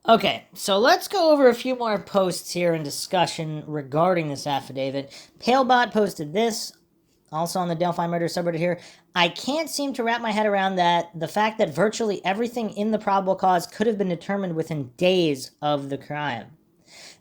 Okay, so let's go over a few more posts here in discussion regarding this affidavit. Palebot posted this, also on the Delphi murder subreddit here. I can't seem to wrap my head around the fact that virtually everything in the probable cause could have been determined within days of the crime.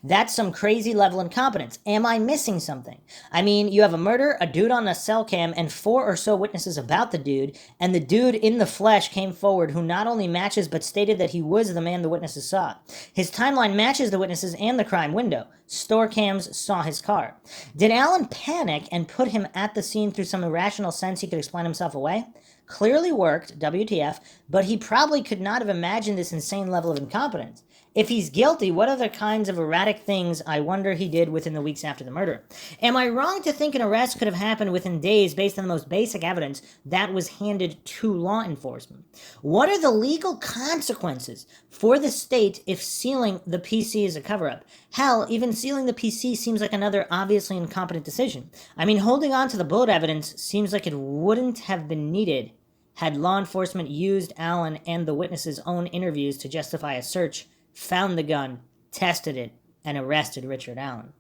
That's some crazy level incompetence. Am I missing something? I mean, you have a murder, a dude on a cell cam, and 4 or so witnesses about the dude, and the dude in the flesh came forward who not only matches but stated that he was the man the witnesses saw. His timeline matches the witnesses and the crime window. Store cams saw his car. Did Alan panic and put him at the scene through some irrational sense he could explain himself away? Clearly worked, WTF, but he probably could not have imagined this insane level of incompetence. If he's guilty, what other kinds of erratic things I wonder he did within the weeks after the murder? Am I wrong to think an arrest could have happened within days based on the most basic evidence that was handed to law enforcement? What are the legal consequences for the state if sealing the PC is a cover-up? Hell, even sealing the PC seems like another obviously incompetent decision. I mean, holding on to the bullet evidence seems like it wouldn't have been needed had law enforcement used Allen and the witnesses' own interviews to justify a search, found the gun, tested it, and arrested Richard Allen.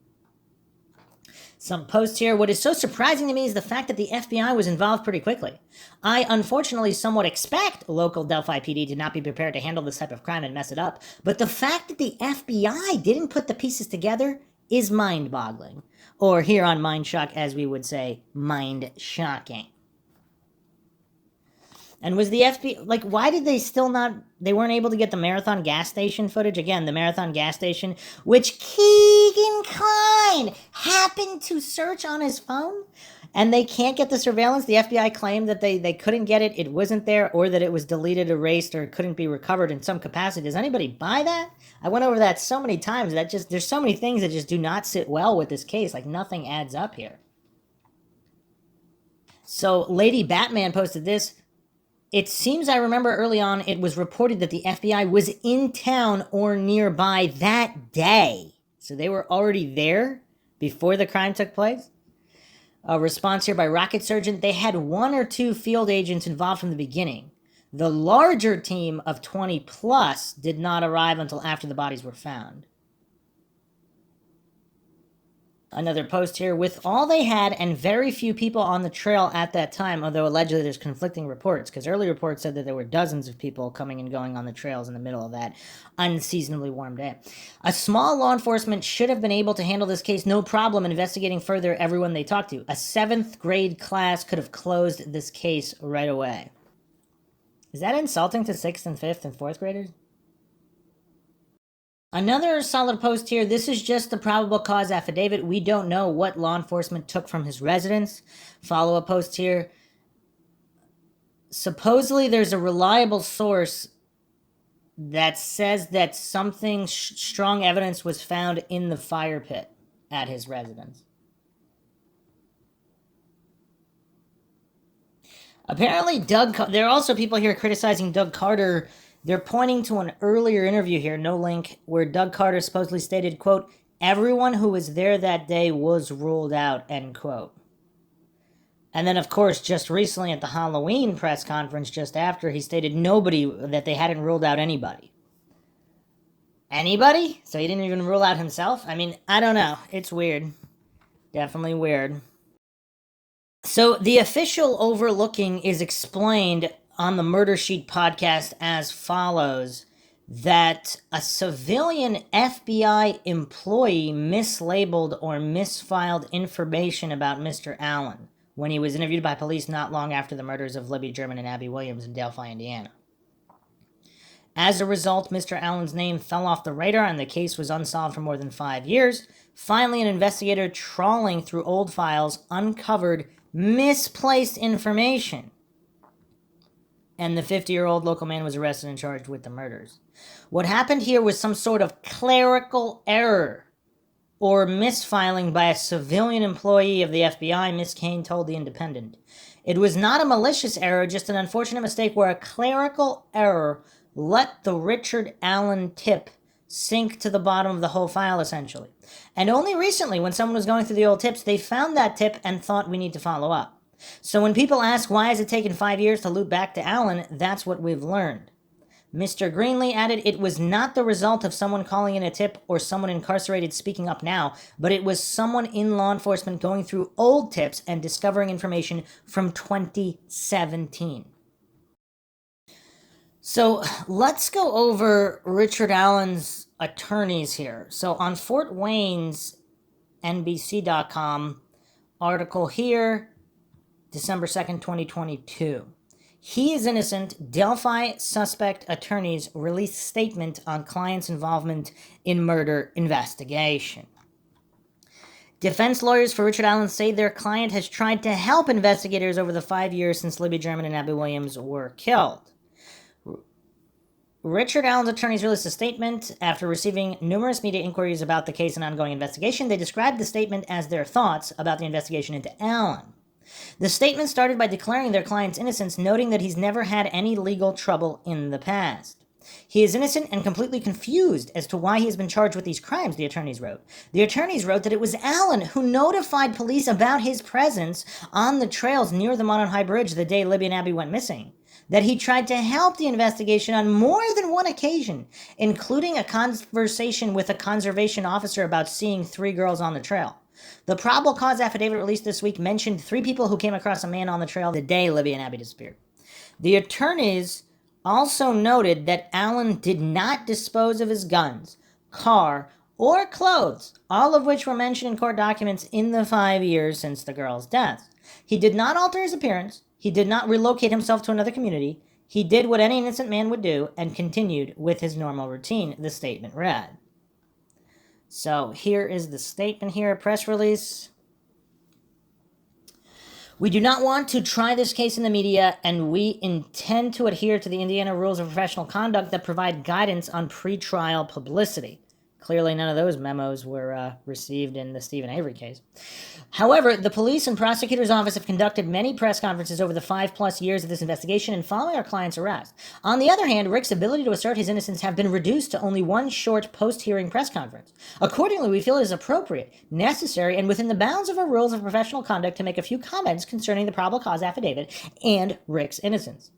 Some posts here. What is so surprising to me is the fact that the FBI was involved pretty quickly. I unfortunately somewhat expect local Delphi PD to not be prepared to handle this type of crime and mess it up, but the fact that the FBI didn't put the pieces together is mind-boggling. Or here on MINDSHOCK, as we would say, mind-shocking. And was the FBI, like, why did they still not, they weren't able to get the Marathon gas station footage? Again, the Marathon gas station, which Keegan Kline happened to search on his phone, and they can't get the surveillance. The FBI claimed that they couldn't get it, it wasn't there, or that it was deleted, erased, or couldn't be recovered in some capacity. Does anybody buy that? I went over that so many times, that just, there's so many things that just do not sit well with this case. Like, nothing adds up here. So, Lady Batman posted this. It seems I remember early on it was reported that the FBI was in town or nearby that day. So they were already there before the crime took place. A response here by Rocket Surgeon. They had 1 or 2 field agents involved from the beginning. The larger team of 20 plus did not arrive until after the bodies were found. Another post here. With all they had and very few people on the trail at that time, although allegedly there's conflicting reports, because early reports said that there were dozens of people coming and going on the trails in the middle of that unseasonably warm day. A small law enforcement should have been able to handle this case no problem, investigating further everyone they talked to. A 7th grade class could have closed this case right away. Is that insulting to 6th and 5th and 4th graders? Another solid post here. This is just the probable cause affidavit. We don't know what law enforcement took from his residence. Follow-up post here. Supposedly there's a reliable source that says that something strong evidence was found in the fire pit at his residence. Apparently there are also people here criticizing Doug Carter. They're pointing to an earlier interview here, no link, where Doug Carter supposedly stated, quote, everyone who was there that day was ruled out, end quote. And then, of course, just recently at the Halloween press conference just after, he stated that they hadn't ruled out anybody. Anybody? So he didn't even rule out himself? I mean, I don't know. It's weird. Definitely weird. So the official overlooking is explained on the Murder Sheet podcast as follows, that a civilian FBI employee mislabeled or misfiled information about Mr. Allen when he was interviewed by police not long after the murders of Libby German and Abby Williams in Delphi, Indiana. As a result, Mr. Allen's name fell off the radar and the case was unsolved for more than 5 years. Finally, an investigator trawling through old files uncovered misplaced information, and the 50-year-old local man was arrested and charged with the murders. What happened here was some sort of clerical error or misfiling by a civilian employee of the FBI, Miss Kane told The Independent. It was not a malicious error, just an unfortunate mistake where a clerical error let the Richard Allen tip sink to the bottom of the whole file, essentially. And only recently, when someone was going through the old tips, they found that tip and thought we need to follow up. So when people ask why has it taken 5 years to loop back to Allen, that's what we've learned. Mr. Greenlee added it was not the result of someone calling in a tip or someone incarcerated speaking up now, but it was someone in law enforcement going through old tips and discovering information from 2017. So let's go over Richard Allen's attorneys here. So on Fort Wayne's NBC.com article here, December 2nd, 2022. He is innocent. Delphi suspect attorneys release statement on client's involvement in murder investigation. Defense lawyers for Richard Allen say their client has tried to help investigators over the 5 years since Libby German and Abby Williams were killed. Richard Allen's attorneys released a statement after receiving numerous media inquiries about the case and ongoing investigation. They described the statement as their thoughts about the investigation into Allen. The statement started by declaring their client's innocence, noting that he's never had any legal trouble in the past. He is innocent and completely confused as to why he has been charged with these crimes, the attorneys wrote. The attorneys wrote that it was Allen who notified police about his presence on the trails near the Monon High Bridge the day Libby and Abby went missing, that he tried to help the investigation on more than one occasion, including a conversation with a conservation officer about seeing 3 girls on the trail. The probable cause affidavit released this week mentioned 3 people who came across a man on the trail the day Libby and Abby disappeared. The attorneys also noted that Allen did not dispose of his guns, car, or clothes, all of which were mentioned in court documents in the 5 years since the girls' deaths. He did not alter his appearance. He did not relocate himself to another community. He did what any innocent man would do and continued with his normal routine, the statement read. So here is the statement here, press release. We do not want to try this case in the media, and we intend to adhere to the Indiana rules of professional conduct that provide guidance on pretrial publicity. Clearly, none of those memos were received in the Stephen Avery case. However, the police and prosecutor's office have conducted many press conferences over the 5+ years of this investigation and following our client's arrest. On the other hand, Rick's ability to assert his innocence have been reduced to only one short post-hearing press conference. Accordingly, we feel it is appropriate, necessary, and within the bounds of our rules of professional conduct to make a few comments concerning the probable cause affidavit and Rick's innocence.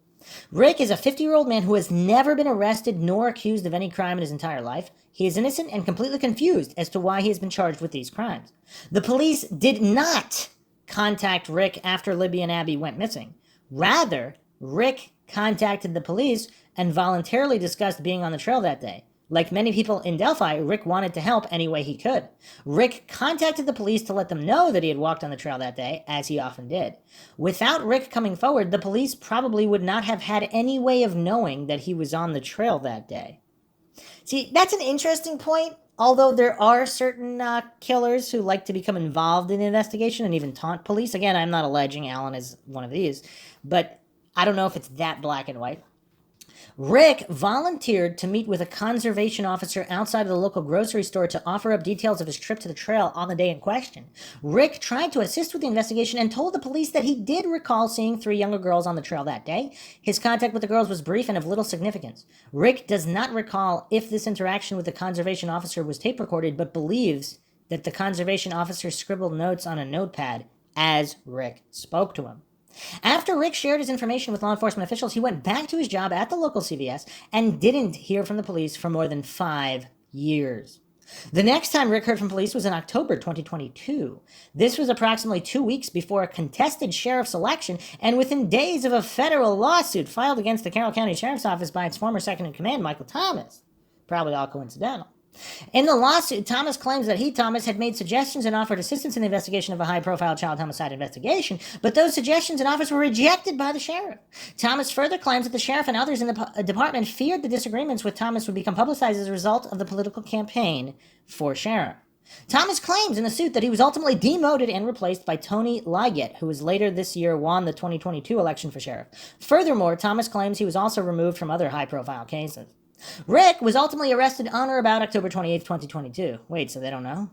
Rick is a 50-year-old man who has never been arrested nor accused of any crime in his entire life. He is innocent and completely confused as to why he has been charged with these crimes. The police did not contact Rick after Libby and Abby went missing. Rather, Rick contacted the police and voluntarily discussed being on the trail that day. Like many people in Delphi, Rick wanted to help any way he could. Rick contacted the police to let them know that he had walked on the trail that day, as he often did. Without Rick coming forward, the police probably would not have had any way of knowing that he was on the trail that day. See, that's an interesting point, although there are certain killers who like to become involved in the investigation and even taunt police. Again, I'm not alleging Allen is one of these, but I don't know if it's that black and white. Rick volunteered to meet with a conservation officer outside of the local grocery store to offer up details of his trip to the trail on the day in question. Rick tried to assist with the investigation and told the police that he did recall seeing 3 younger girls on the trail that day. His contact with the girls was brief and of little significance. Rick does not recall if this interaction with the conservation officer was tape recorded, but believes that the conservation officer scribbled notes on a notepad as Rick spoke to him. After Rick shared his information with law enforcement officials, he went back to his job at the local CVS and didn't hear from the police for more than 5 years. The next time Rick heard from police was in October 2022. This was approximately 2 weeks before a contested sheriff's election and within days of a federal lawsuit filed against the Carroll County Sheriff's Office by its former second-in-command, Michael Thomas. Probably all coincidental. In the lawsuit, Thomas claims that he, Thomas, had made suggestions and offered assistance in the investigation of a high-profile child homicide investigation, but those suggestions and offers were rejected by the sheriff. Thomas further claims that the sheriff and others in the department feared the disagreements with Thomas would become publicized as a result of the political campaign for sheriff. Thomas claims in the suit that he was ultimately demoted and replaced by Tony Liggett, who was later this year won the 2022 election for sheriff. Furthermore, Thomas claims he was also removed from other high-profile cases. Rick was ultimately arrested on or about October 28, 2022. Wait, so they don't know?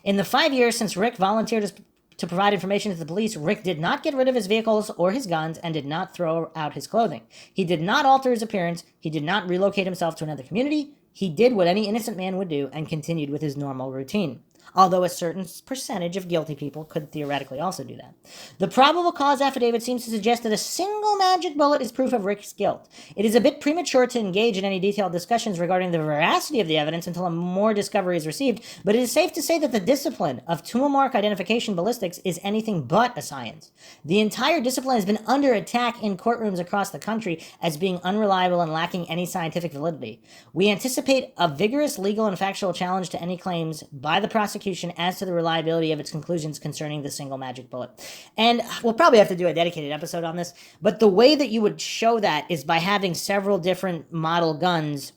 In the 5 years since Rick volunteered to provide information to the police, Rick did not get rid of his vehicles or his guns and did not throw out his clothing. He did not alter his appearance. He did not relocate himself to another community. He did what any innocent man would do and continued with his normal routine. although a certain percentage of guilty people could theoretically also do that. The probable cause affidavit seems to suggest that a single magic bullet is proof of Rick's guilt. It is a bit premature to engage in any detailed discussions regarding the veracity of the evidence until more discovery is received, but it is safe to say that the discipline of tumor mark identification ballistics is anything but a science. The entire discipline has been under attack in courtrooms across the country as being unreliable and lacking any scientific validity. We anticipate a vigorous legal and factual challenge to any claims by the prosecution as to the reliability of its conclusions concerning the single magic bullet. And we'll probably have to do a dedicated episode on this, but the way that you would show that is by having several different model guns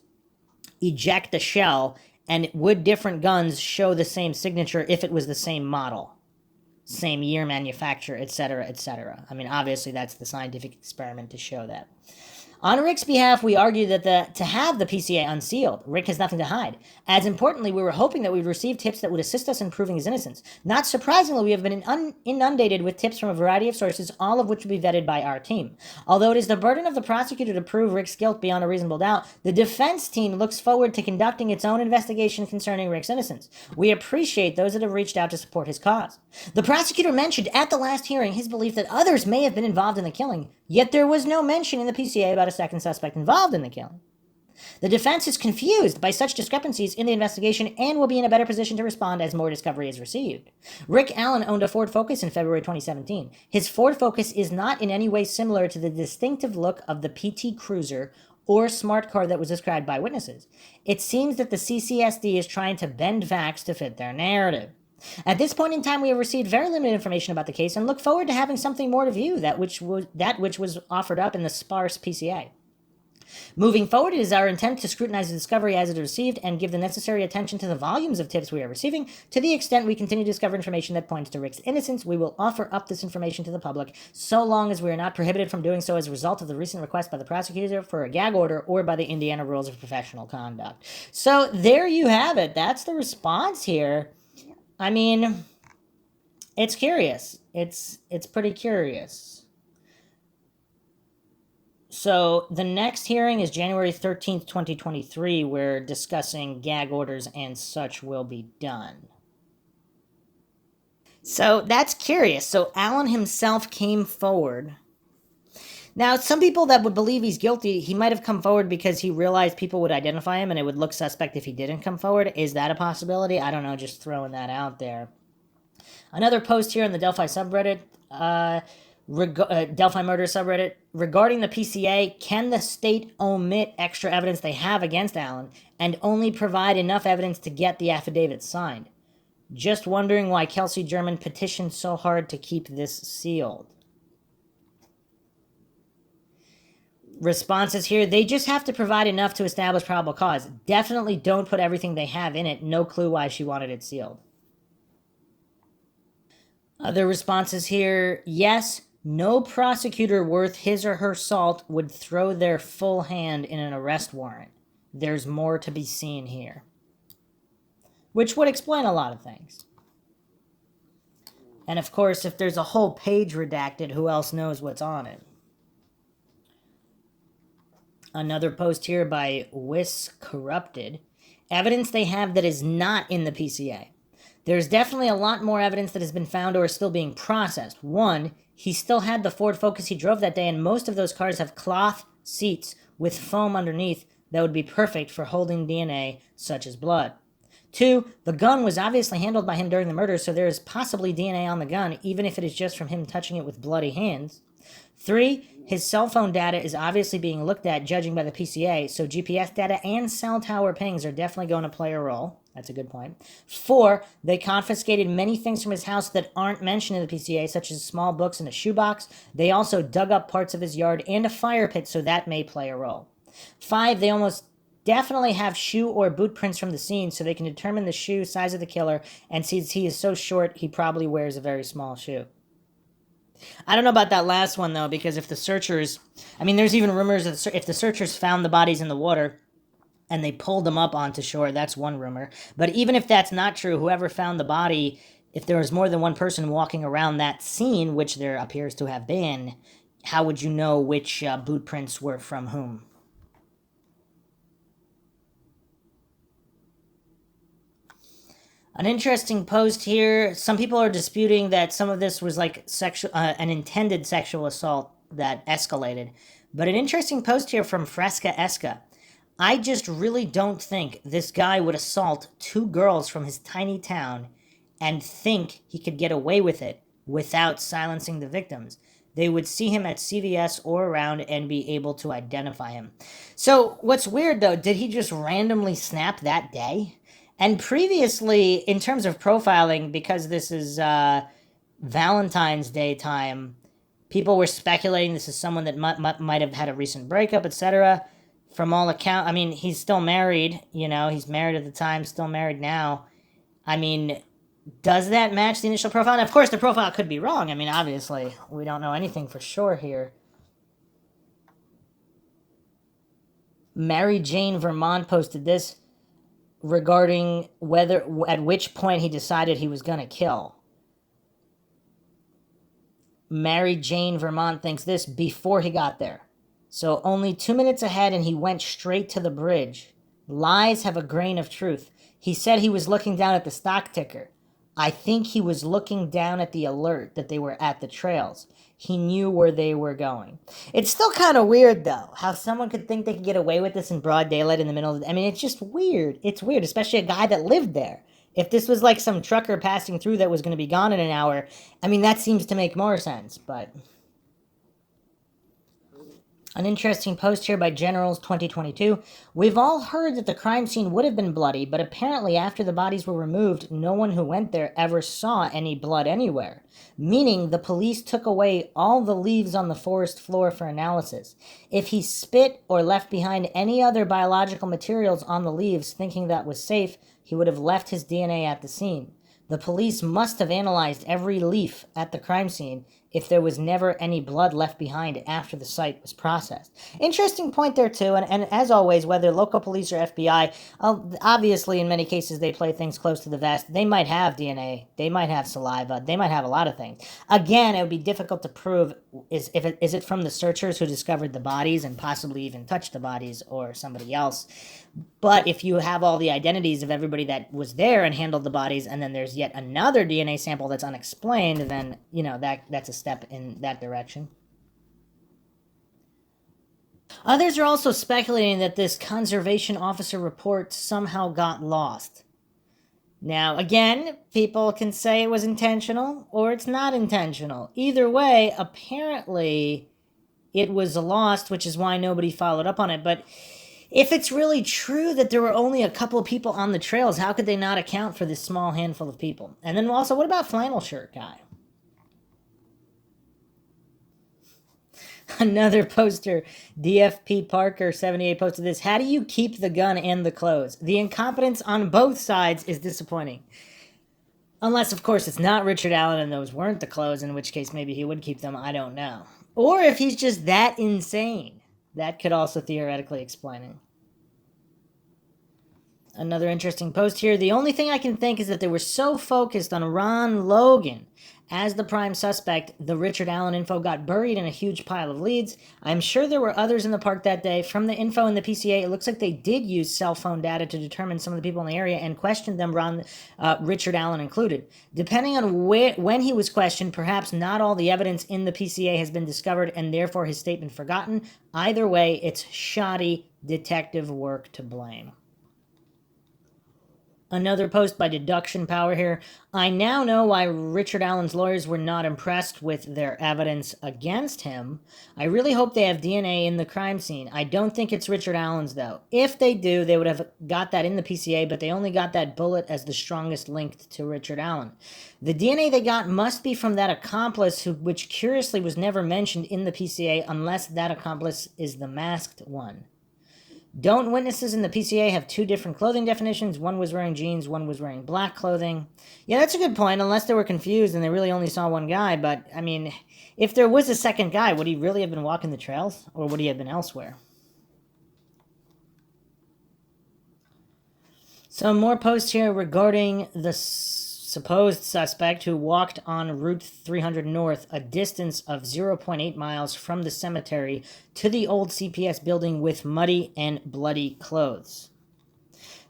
eject a shell, and would different guns show the same signature if it was the same model, same year manufacturer, etc., etc. I mean, obviously that's the scientific experiment to show that. On Rick's behalf, we argue that to have the PCA unsealed, Rick has nothing to hide. As importantly, we were hoping that we'd receive tips that would assist us in proving his innocence. Not surprisingly, we have been inundated with tips from a variety of sources, all of which will be vetted by our team. Although it is the burden of the prosecutor to prove Rick's guilt beyond a reasonable doubt, the defense team looks forward to conducting its own investigation concerning Rick's innocence. We appreciate those that have reached out to support his cause. The prosecutor mentioned at the last hearing his belief that others may have been involved in the killing, yet there was no mention in the PCA about a second suspect involved in the killing. The defense is confused by such discrepancies in the investigation and will be in a better position to respond as more discovery is received. Rick Allen owned a Ford Focus in February 2017. His Ford Focus is not in any way similar to the distinctive look of the PT Cruiser or smart car that was described by witnesses. It seems that the CCSD is trying to bend facts to fit their narrative. At this point in time, we have received very limited information about the case and look forward to having something more to view, that which was offered up in the sparse PCA. Moving forward, it is our intent to scrutinize the discovery as it is received and give the necessary attention to the volumes of tips we are receiving. To the extent we continue to discover information that points to Rick's innocence, we will offer up this information to the public, so long as we are not prohibited from doing so as a result of the recent request by the prosecutor for a gag order or by the Indiana Rules of Professional Conduct. So there you have it. That's the response here. I mean, it's curious. It's pretty curious. So the next hearing is January 13th, 2023, where discussing gag orders and such will be done. So that's curious. So Allen himself came forward. Now, some people that would believe he's guilty, he might have come forward because he realized people would identify him and it would look suspect if he didn't come forward. Is that a possibility? I don't know, just throwing that out there. Another post here in the Delphi subreddit, Delphi murder subreddit, regarding the PCA, can the state omit extra evidence they have against Allen and only provide enough evidence to get the affidavit signed? Just wondering why Kelsey German petitioned so hard to keep this sealed. Responses here, they just have to provide enough to establish probable cause. Definitely don't put everything they have in it. No clue why she wanted it sealed. Other responses here, yes, no prosecutor worth his or her salt would throw their full hand in an arrest warrant. There's more to be seen here. Which would explain a lot of things. And of course, if there's a whole page redacted, who else knows what's on it? Another post here by Wiss Corrupted. Evidence they have that is not in the PCA. There's definitely a lot more evidence that has been found or is still being processed. One, he still had the Ford Focus he drove that day, and most of those cars have cloth seats with foam underneath that would be perfect for holding DNA, such as blood. Two, the gun was obviously handled by him during the murder, so there is possibly DNA on the gun, even if it is just from him touching it with bloody hands. Three, his cell phone data is obviously being looked at, judging by the PCA, so GPS data and cell tower pings are definitely going to play a role. That's a good point. Four, they confiscated many things from his house that aren't mentioned in the PCA, such as small books and a shoebox. They also dug up parts of his yard and a fire pit, so that may play a role. Five, they almost definitely have shoe or boot prints from the scene, so they can determine the shoe size of the killer, and since he is so short, he probably wears a very small shoe. I don't know about that last one, though, because if the searchers... I mean, there's even rumors that if the searchers found the bodies in the water and they pulled them up onto shore, that's one rumor. But even if that's not true, whoever found the body, if there was more than one person walking around that scene, which there appears to have been, how would you know which boot prints were from whom? An interesting post here. Some people are disputing that some of this was like an intended sexual assault that escalated. But an interesting post here from Fresca Esca. I just really don't think this guy would assault two girls from his tiny town and think he could get away with it without silencing the victims. They would see him at CVS or around and be able to identify him. So, what's weird though, did he just randomly snap that day? And previously, in terms of profiling, because this is Valentine's Day time, people were speculating this is someone that might have had a recent breakup, etc. From all accounts, I mean, he's still married, he's married at the time, still married now. I mean, does that match the initial profile? And of course, the profile could be wrong. I mean, obviously, we don't know anything for sure here. Mary Jane Vermont posted this regarding at which point he decided he was going to kill. Mary Jane Vermont thinks this before he got there. So only 2 minutes ahead and he went straight to the bridge. Lies have a grain of truth. He said he was looking down at the stock ticker. I think he was looking down at the alert that they were at the trails. He knew where they were going. It's still kind of weird, though, how someone could think they could get away with this in broad daylight in the middle of the... I mean, it's just weird. It's weird, especially a guy that lived there. If this was like some trucker passing through that was going to be gone in an hour, I mean, that seems to make more sense, but... An interesting post here by Generals 2022. We've all heard that the crime scene would have been bloody, but apparently after the bodies were removed, no one who went there ever saw any blood anywhere. Meaning the police took away all the leaves on the forest floor for analysis. If he spit or left behind any other biological materials on the leaves thinking that was safe, he would have left his DNA at the scene. The police must have analyzed every leaf at the crime scene if there was never any blood left behind after the site was processed. Interesting point there, too, and as always, whether local police or FBI, obviously in many cases they play things close to the vest. They might have DNA, they might have saliva, they might have a lot of things. Again, it would be difficult to prove, is it from the searchers who discovered the bodies and possibly even touched the bodies or somebody else. But if you have all the identities of everybody that was there and handled the bodies, and then there's yet another DNA sample that's unexplained, then, that's a step in that direction. Others are also speculating that this conservation officer report somehow got lost. Now, again, people can say it was intentional or it's not intentional. Either way, apparently it was lost, which is why nobody followed up on it. But if it's really true that there were only a couple of people on the trails, how could they not account for this small handful of people? And then also, what about flannel shirt guy? Another poster, DFP Parker 78 posted this. How do you keep the gun and the clothes? The incompetence on both sides is disappointing. Unless, of course, it's not Richard Allen and those weren't the clothes, in which case maybe he would keep them. I don't know. Or if he's just that insane. That could also theoretically explain it. Another interesting post here. The only thing I can think is that they were so focused on Ron Logan as the prime suspect, the Richard Allen info got buried in a huge pile of leads. I'm sure there were others in the park that day. From the info in the PCA, it looks like they did use cell phone data to determine some of the people in the area and questioned them, Richard Allen included. Depending on when he was questioned, perhaps not all the evidence in the PCA has been discovered and therefore his statement forgotten. Either way, it's shoddy detective work to blame. Another post by Deduction Power here. I now know why Richard Allen's lawyers were not impressed with their evidence against him. I really hope they have DNA in the crime scene. I don't think it's Richard Allen's, though. If they do, they would have got that in the PCA, but they only got that bullet as the strongest link to Richard Allen. The DNA they got must be from that accomplice, which curiously was never mentioned in the PCA unless that accomplice is the masked one. Don't witnesses in the PCA have two different clothing definitions? One was wearing jeans, one was wearing black clothing. Yeah, that's a good point, unless they were confused and they really only saw one guy. But, I mean, if there was a second guy, would he really have been walking the trails? Or would he have been elsewhere? So more posts here regarding the supposed suspect who walked on Route 300 North, a distance of 0.8 miles from the cemetery to the old CPS building with muddy and bloody clothes.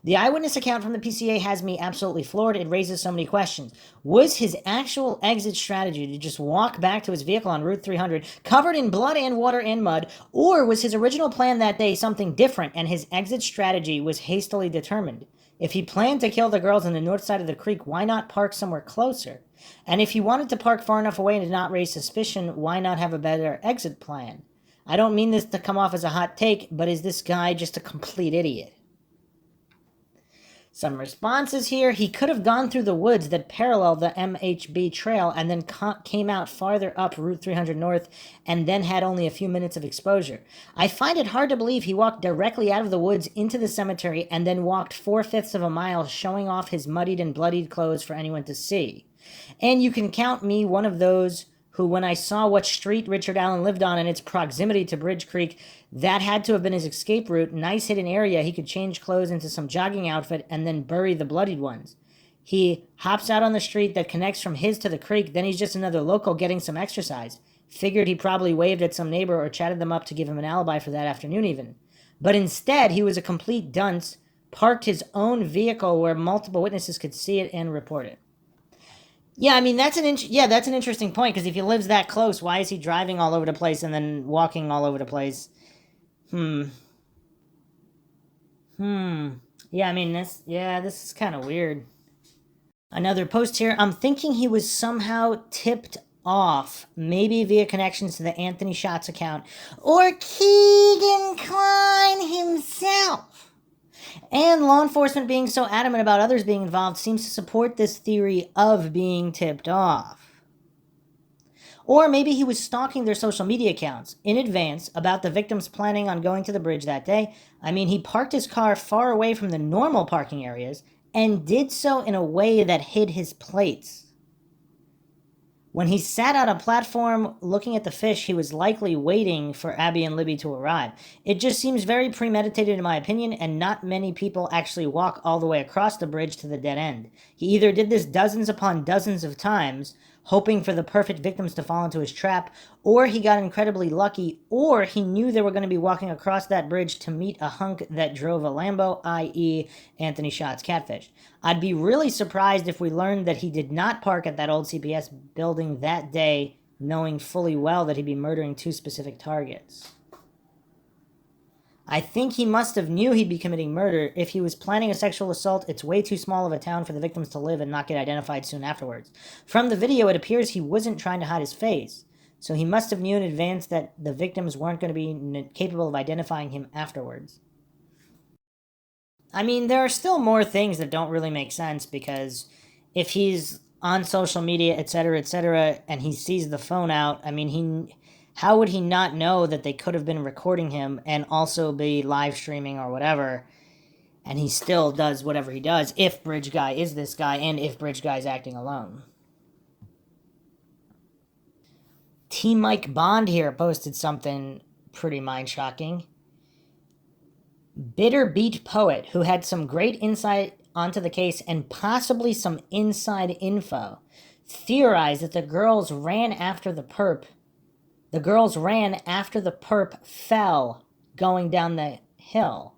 The eyewitness account from the PCA has me absolutely floored. It raises so many questions. Was his actual exit strategy to just walk back to his vehicle on Route 300, covered in blood and water and mud, or was his original plan that day something different and his exit strategy was hastily determined? If he planned to kill the girls on the north side of the creek, why not park somewhere closer? And if he wanted to park far enough away to not raise suspicion, why not have a better exit plan? I don't mean this to come off as a hot take, but is this guy just a complete idiot? Some responses here. He could have gone through the woods that parallel the MHB trail and then came out farther up Route 300 North and then had only a few minutes of exposure. I find it hard to believe he walked directly out of the woods into the cemetery and then walked 4/5 of a mile showing off his muddied and bloodied clothes for anyone to see. And you can count me one of those who, when I saw what street Richard Allen lived on and its proximity to Bridge Creek, that had to have been his escape route. Nice hidden area. He could change clothes into some jogging outfit and then bury the bloodied ones. He hops out on the street that connects from his to the creek, then he's just another local getting some exercise. Figured he probably waved at some neighbor or chatted them up to give him an alibi for that afternoon even. But instead, he was a complete dunce, parked his own vehicle where multiple witnesses could see it and report it. Yeah, I mean, that's an interesting point, because if he lives that close, why is he driving all over the place and then walking all over the place? Yeah, I mean, this is kind of weird. Another post here. I'm thinking he was somehow tipped off, maybe via connections to the Anthony Shots account, or Keegan Kline himself. And law enforcement being so adamant about others being involved seems to support this theory of being tipped off. Or maybe he was stalking their social media accounts in advance about the victims planning on going to the bridge that day. I mean, he parked his car far away from the normal parking areas and did so in a way that hid his plates. When he sat on a platform looking at the fish, he was likely waiting for Abby and Libby to arrive. It just seems very premeditated in my opinion, and not many people actually walk all the way across the bridge to the dead end. He either did this dozens upon dozens of times, hoping for the perfect victims to fall into his trap, or he got incredibly lucky, or he knew they were going to be walking across that bridge to meet a hunk that drove a Lambo, i.e. Anthony Shots Catfish. I'd be really surprised if we learned that he did not park at that old CPS building that day, knowing fully well that he'd be murdering two specific targets. I think he must have knew he'd be committing murder. If he was planning a sexual assault, it's way too small of a town for the victims to live and not get identified soon afterwards. From the video, it appears he wasn't trying to hide his face, so he must have known in advance that the victims weren't going to be capable of identifying him afterwards. I mean, there are still more things that don't really make sense, because if he's on social media, etc., and he sees the phone out, I mean, how would he not know that they could have been recording him and also be live streaming or whatever, and he still does whatever he does if Bridge Guy is this guy and if Bridge Guy's acting alone? T. Mike Bond here posted something pretty mind-shocking. Bitter Beat Poet, who had some great insight onto the case and possibly some inside info, theorized that the girls ran after the perp fell going down the hill.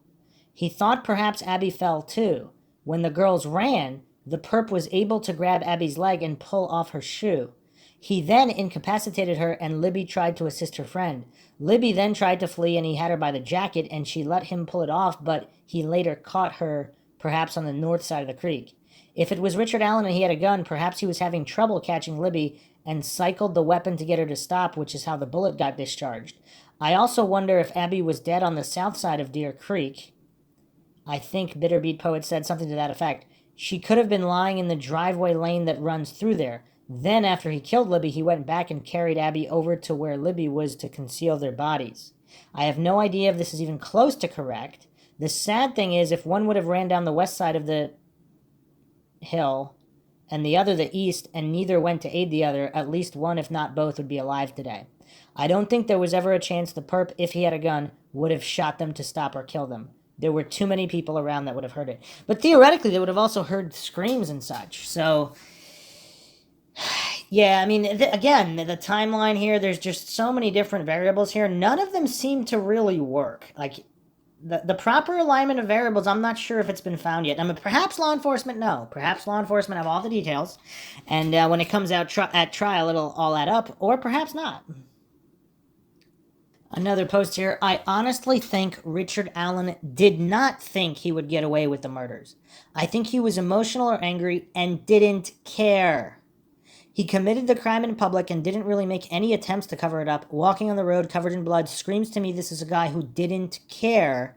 He thought perhaps Abby fell too. When the girls ran, the perp was able to grab Abby's leg and pull off her shoe. He then incapacitated her, and Libby tried to assist her friend. Libby then tried to flee, and he had her by the jacket, and she let him pull it off, but he later caught her, perhaps on the north side of the creek. If it was Richard Allen and he had a gun, perhaps he was having trouble catching Libby and cycled the weapon to get her to stop, which is how the bullet got discharged. I also wonder if Abby was dead on the south side of Deer Creek. I think Bitter Beat Poet said something to that effect. She could have been lying in the driveway lane that runs through there. Then, after he killed Libby, he went back and carried Abby over to where Libby was to conceal their bodies. I have no idea if this is even close to correct. The sad thing is, if one would have ran down the west side of the hill and the other the east, and neither went to aid the other, at least one, if not both, would be alive today. I don't think there was ever a chance the perp, if he had a gun, would have shot them to stop or kill them. There were too many people around that would have heard it. But theoretically, they would have also heard screams and such. So, yeah, I mean, again, the timeline here, there's just so many different variables here. None of them seem to really work. Like, the proper alignment of variables, I'm not sure if it's been found yet. I mean, perhaps law enforcement know. Perhaps law enforcement have all the details, and when it comes out at trial, it'll all add up, or perhaps not. Another post here. I honestly think Richard Allen did not think he would get away with the murders. I think he was emotional or angry and didn't care. He committed the crime in public and didn't really make any attempts to cover it up. Walking on the road covered in blood screams to me this is a guy who didn't care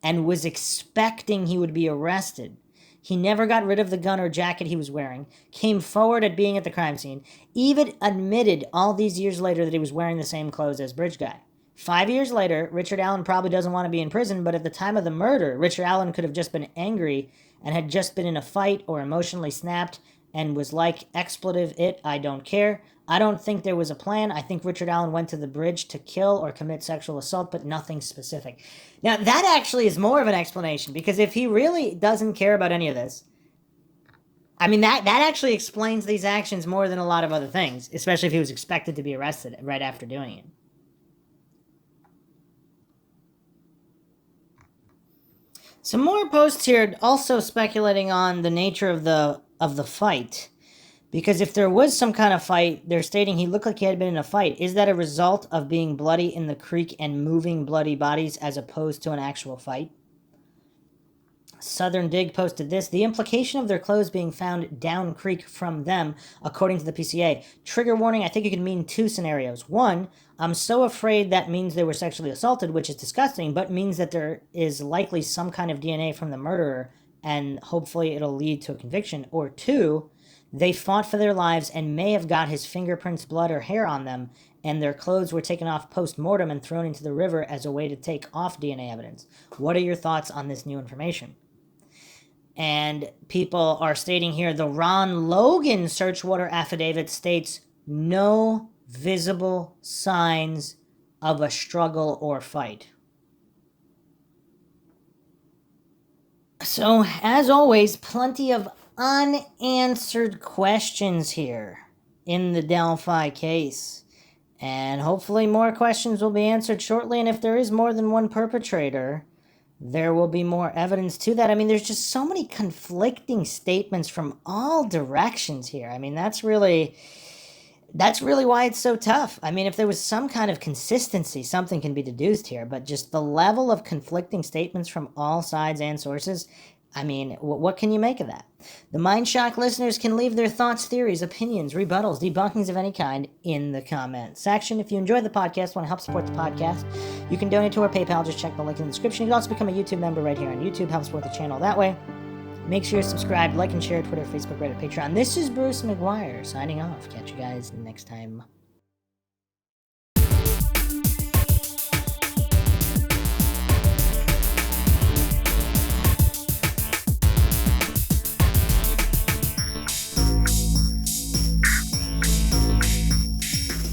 and was expecting he would be arrested. He never got rid of the gun or jacket he was wearing, came forward at being at the crime scene, even admitted all these years later that he was wearing the same clothes as Bridge Guy. 5 years later, Richard Allen probably doesn't want to be in prison, but at the time of the murder, Richard Allen could have just been angry and had just been in a fight or emotionally snapped and was like, expletive it, I don't care. I don't think there was a plan. I think Richard Allen went to the bridge to kill or commit sexual assault, but nothing specific. Now, that actually is more of an explanation, because if he really doesn't care about any of this, I mean, that actually explains these actions more than a lot of other things, especially if he was expected to be arrested right after doing it. Some more posts here also speculating on the nature of the fight. Because if there was some kind of fight, they're stating he looked like he had been in a fight. Is that a result of being bloody in the creek and moving bloody bodies as opposed to an actual fight? Southern Dig posted this. The implication of their clothes being found down creek from them, according to the PCA. Trigger warning, I think it could mean two scenarios. One, I'm so afraid that means they were sexually assaulted, which is disgusting, but means that there is likely some kind of DNA from the murderer, and hopefully it'll lead to a conviction. Or two, they fought for their lives and may have got his fingerprints, blood, or hair on them, and their clothes were taken off post-mortem and thrown into the river as a way to take off DNA evidence. What are your thoughts on this new information? And people are stating here, the Ron Logan search warrant affidavit states no visible signs of a struggle or fight. So, as always, plenty of unanswered questions here in the Delphi case. And hopefully more questions will be answered shortly. And if there is more than one perpetrator, there will be more evidence to that. I mean, there's just so many conflicting statements from all directions here. I mean, that's really why it's so tough. I mean, if there was some kind of consistency, something can be deduced here, but just the level of conflicting statements from all sides and sources, I mean, what can you make of that? The MindShock listeners can leave their thoughts, theories, opinions, rebuttals, debunkings of any kind in the comments section. If you enjoy the podcast, want to help support the podcast, you can donate to our PayPal. Just check the link in the description. You can also become a YouTube member right here on YouTube. Help support the channel that way. Make sure you're subscribed, like and share, Twitter, Facebook, Reddit, Patreon. This is Bruce McGuire signing off. Catch you guys next time.